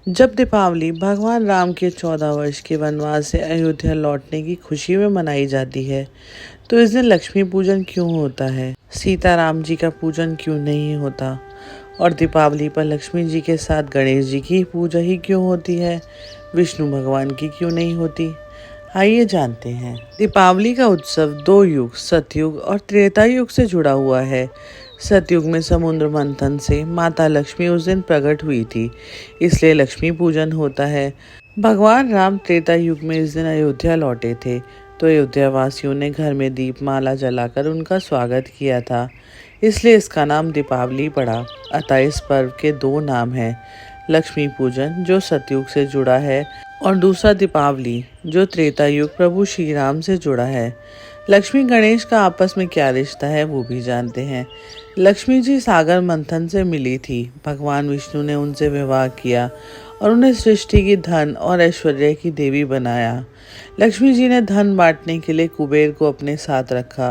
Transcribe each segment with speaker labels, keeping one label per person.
Speaker 1: जब दीपावली भगवान राम के 14 वर्ष के वनवास से अयोध्या लौटने की खुशी में मनाई जाती है, तो इस दिन लक्ष्मी पूजन क्यों होता है, सीताराम जी का पूजन क्यों नहीं होता और दीपावली पर लक्ष्मी जी के साथ गणेश जी की पूजा ही क्यों होती है, विष्णु भगवान की क्यों नहीं होती। आइए जानते हैं। दीपावली का उत्सव दो युग सतयुग और त्रेता युग से जुड़ा हुआ है। सतयुग में समुद्र मंथन से माता लक्ष्मी उस दिन प्रकट हुई थी, इसलिए लक्ष्मी पूजन होता है। भगवान राम त्रेता युग में इस दिन अयोध्या लौटे थे, तो अयोध्या वासियों ने घर में दीप माला जलाकर उनका स्वागत किया था, इसलिए इसका नाम दीपावली पड़ा। अतः इस पर्व के दो नाम हैं, लक्ष्मी पूजन जो सतयुग से जुड़ा है और दूसरा दीपावली जो त्रेता युग प्रभु श्री राम से जुड़ा है। लक्ष्मी गणेश का आपस में क्या रिश्ता है वो भी जानते हैं। लक्ष्मी जी सागर मंथन से मिली थी, भगवान विष्णु ने उनसे विवाह किया और उन्हें सृष्टि की धन और ऐश्वर्य की देवी बनाया। लक्ष्मी जी ने धन बांटने के लिए कुबेर को अपने साथ रखा।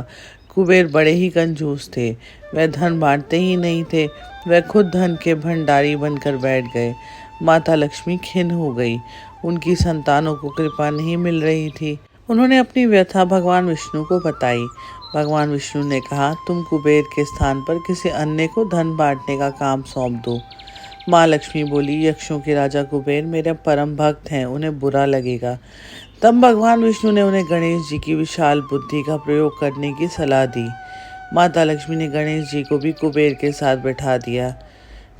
Speaker 1: कुबेर बड़े ही कंजूस थे, वह धन बांटते ही नहीं थे, वह खुद धन के भंडारी बनकर बैठ गए। माता लक्ष्मी खिन्न हो गई, उनकी संतानों को कृपा नहीं मिल रही थी। उन्होंने अपनी व्यथा भगवान विष्णु को बताई। भगवान विष्णु ने कहा, तुम कुबेर के स्थान पर किसी अन्य को धन बांटने का काम सौंप दो। माँ लक्ष्मी बोली, यक्षों के राजा कुबेर मेरे परम भक्त हैं, उन्हें बुरा लगेगा। तब भगवान विष्णु ने उन्हें गणेश जी की विशाल बुद्धि का प्रयोग करने की सलाह दी। माता लक्ष्मी ने गणेश जी को भी कुबेर के साथ बैठा दिया।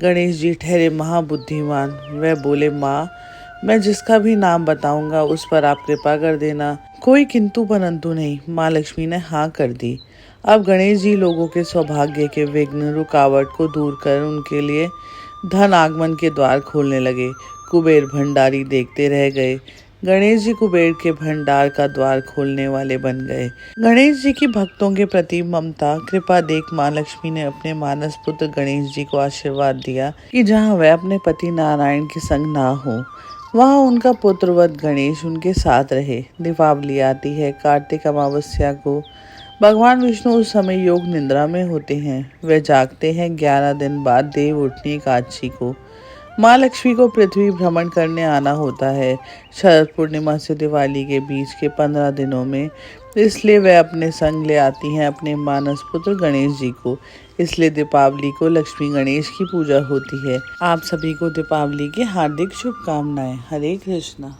Speaker 1: गणेश जी ठहरे महाबुद्धिमान। वह बोले, माँ मैं जिसका भी नाम बताऊंगा उस पर आप कृपा कर देना, कोई किंतु परंतु नहीं। माँ लक्ष्मी ने हाँ कर दी। अब गणेश जी लोगों के सौभाग्य के विघ्न रुकावट को दूर कर उनके लिए धन आगमन के द्वार खोलने लगे। कुबेर भंडारी देखते रह गए। गणेश जी कुबेर के भंडार का द्वार खोलने वाले बन गए। गणेश जी की भक्तों के प्रति ममता कृपा देख माँ लक्ष्मी ने अपने मानस पुत्र गणेश जी को आशीर्वाद दिया कि जहाँ वह अपने पति नारायण के संग ना हो, वहाँ उनका पुत्रवत गणेश उनके साथ रहे। दीपावली आती है कार्तिक अमावस्या को। भगवान विष्णु उस समय योग निद्रा में होते हैं। वे जागते हैं 11 दिन बाद देव उठनी एकादशी को। माँ लक्ष्मी को पृथ्वी भ्रमण करने आना होता है शरद पूर्णिमा से दिवाली के बीच के 15 दिनों में, इसलिए वे अपने संग ले आती हैं अपने मानस पुत्र गणेश जी को। इसलिए दीपावली को लक्ष्मी गणेश की पूजा होती है। आप सभी को दीपावली की हार्दिक शुभकामनाएं। हरे कृष्णा।